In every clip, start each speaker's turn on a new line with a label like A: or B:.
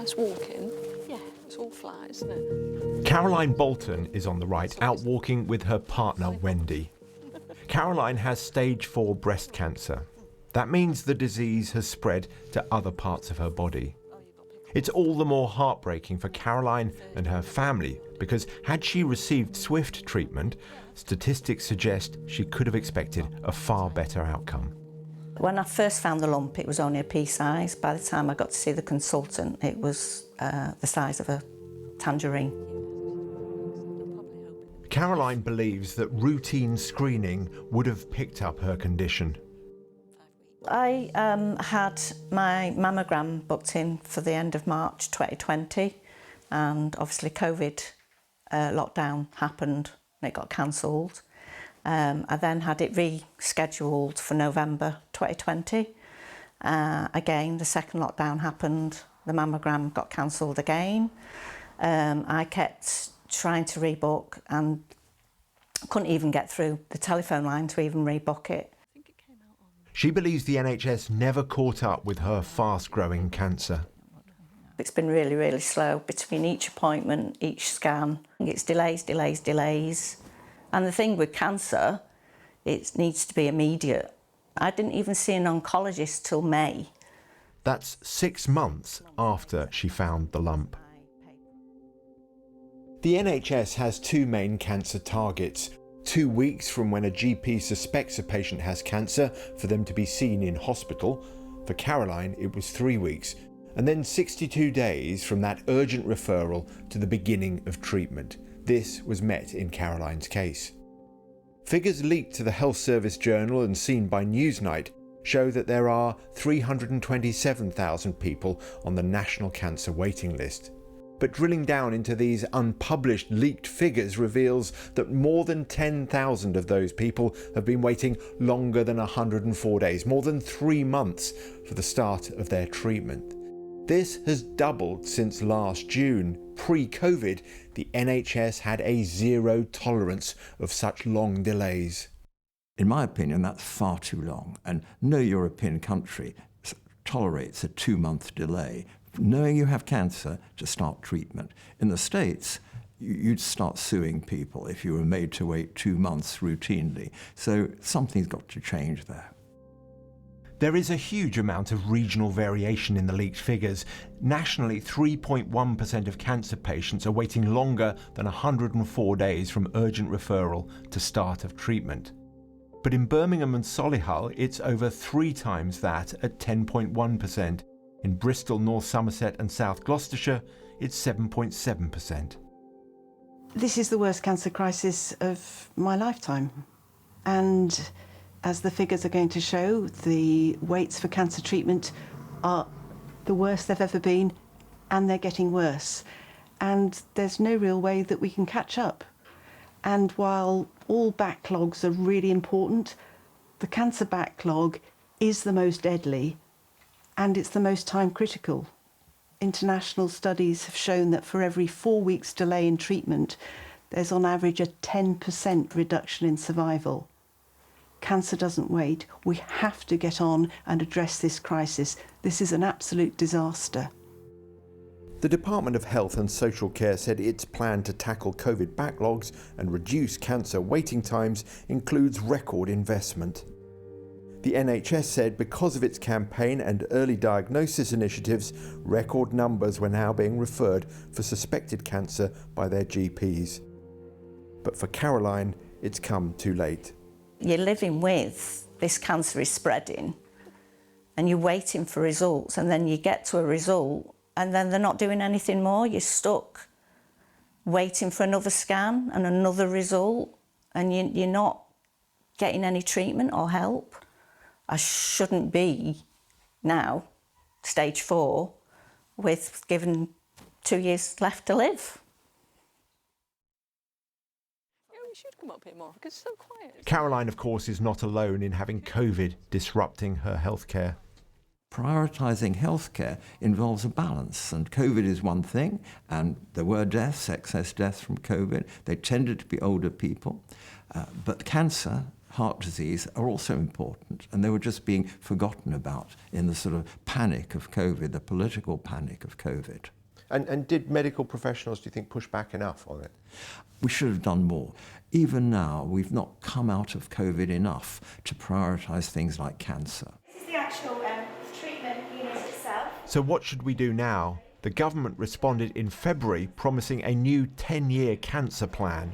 A: nice walking. Yeah, it's all flat, isn't it?
B: Caroline Boulton is on the right, out walking with her partner, Wendy. Caroline has stage 4 breast cancer. That means the disease has spread to other parts of her body. It's all the more heartbreaking for Caroline and her family because had she received swift treatment, statistics suggest she could have expected a far better outcome.
C: When I first found the lump, it was only a pea size. By the time I got to see the consultant, it was the size of a tangerine.
B: Caroline believes that routine screening would have picked up her condition.
C: I had my mammogram booked in for the end of March 2020, and obviously COVID lockdown happened and it got cancelled. I then had it rescheduled for November 2020. Again, the second lockdown happened, the mammogram got cancelled again. I kept trying to rebook and couldn't even get through the telephone line to even rebook it.
B: She believes the NHS never caught up with her fast-growing cancer.
C: It's been really, really slow between each appointment, each scan. It's delays, delays, delays. And the thing with cancer, it needs to be immediate. I didn't even see an oncologist till May.
B: That's 6 months after she found the lump. The NHS has 2 main cancer targets. 2 weeks from when a GP suspects a patient has cancer for them to be seen in hospital. For Caroline, it was 3 weeks. And then 62 days from that urgent referral to the beginning of treatment. This was met in Caroline's case. Figures leaked to the Health Service Journal and seen by Newsnight show that there are 327,000 people on the National Cancer Waiting List. But drilling down into these unpublished leaked figures reveals that more than 10,000 of those people have been waiting longer than 104 days, more than 3 months for the start of their treatment. This has doubled since last June. Pre-COVID, the NHS had a zero tolerance of such long delays.
D: In my opinion, that's far too long, and no European country tolerates a 2-month delay knowing you have cancer to start treatment. In the States, you'd start suing people if you were made to wait 2 months routinely. So something's got to change there.
B: There is a huge amount of regional variation in the leaked figures. Nationally, 3.1% of cancer patients are waiting longer than 104 days from urgent referral to start of treatment. But in Birmingham and Solihull, it's over 3 times that at 10.1%. In Bristol, North Somerset and South Gloucestershire, it's 7.7%.
E: This is the worst cancer crisis of my lifetime. And as the figures are going to show, the waits for cancer treatment are the worst they've ever been, and they're getting worse. And there's no real way that we can catch up. And while all backlogs are really important, the cancer backlog is the most deadly, and it's the most time critical. International studies have shown that for every 4 weeks delay in treatment, there's on average a 10% reduction in survival. Cancer doesn't wait. We have to get on and address this crisis. This is an absolute disaster.
B: The Department of Health and Social Care said its plan to tackle COVID backlogs and reduce cancer waiting times includes record investment. The NHS said because of its campaign and early diagnosis initiatives, record numbers were now being referred for suspected cancer by their GPs. But for Caroline, it's come too late.
C: You're living with this cancer is spreading and you're waiting for results, and then you get to a result and then they're not doing anything more. You're stuck waiting for another scan and another result, and you're not getting any treatment or help. I shouldn't be now, stage 4, with given 2 years left to live.
A: Yeah, we should come up here more because it's so quiet.
B: Caroline, of course, is not alone in having COVID disrupting her healthcare.
D: Prioritising healthcare involves a balance, and COVID is one thing, and there were deaths, excess deaths from COVID. They tended to be older people, but cancer heart disease are also important, and they were just being forgotten about in the sort of panic of COVID, the political panic of COVID.
B: And did medical professionals, do you think, push back enough on it?
D: We should have done more. Even now, we've not come out of COVID enough to prioritise things like cancer.
F: This is the actual treatment unit itself.
B: So what should we do now? The government responded in February, promising a new 10-year cancer plan.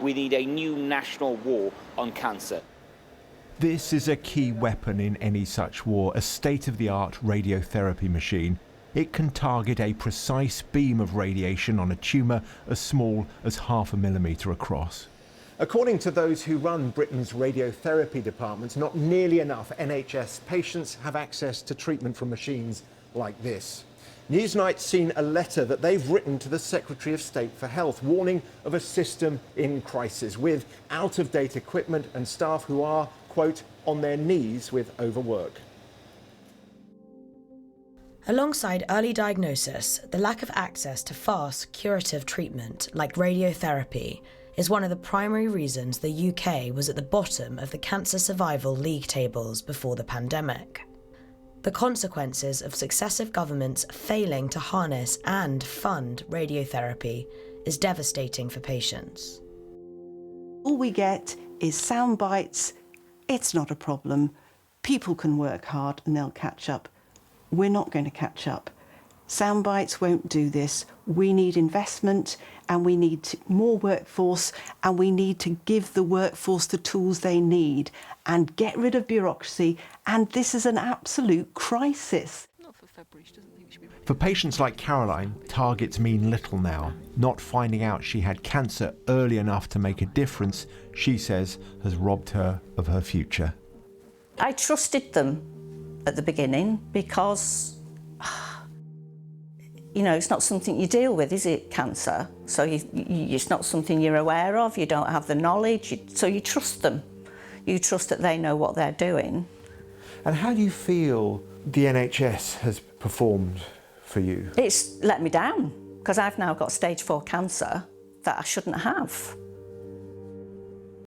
G: We need a new national war on cancer.
B: This is a key weapon in any such war, a state-of-the-art radiotherapy machine. It can target a precise beam of radiation on a tumour as small as 0.5 millimetre across. According to those who run Britain's radiotherapy departments, not nearly enough NHS patients have access to treatment from machines like this. Newsnight's seen a letter that they've written to the Secretary of State for Health, warning of a system in crisis with out-of-date equipment and staff who are, quote, on their knees with overwork.
H: Alongside early diagnosis, the lack of access to fast, curative treatment like radiotherapy is one of the primary reasons the UK was at the bottom of the cancer survival league tables before the pandemic. The consequences of successive governments failing to harness and fund radiotherapy is devastating for patients.
E: All we get is sound bites. It's not a problem. People can work hard and they'll catch up. We're not going to catch up. Sound bites won't do this. We need investment, and we need more workforce, and we need to give the workforce the tools they need and get rid of bureaucracy. And this is an absolute crisis.
A: Not for February, she doesn't think she should be ready.
B: For patients like Caroline, targets mean little now. Not finding out she had cancer early enough to make a difference, she says, has robbed her of her future.
C: I trusted them at the beginning because, you know, it's not something you deal with, is it, cancer? So it's not something you're aware of, you don't have the knowledge, so you trust them. You trust that they know what they're doing.
B: And how do you feel the NHS has performed for you?
C: It's let me down, because I've now got stage 4 cancer that I shouldn't have.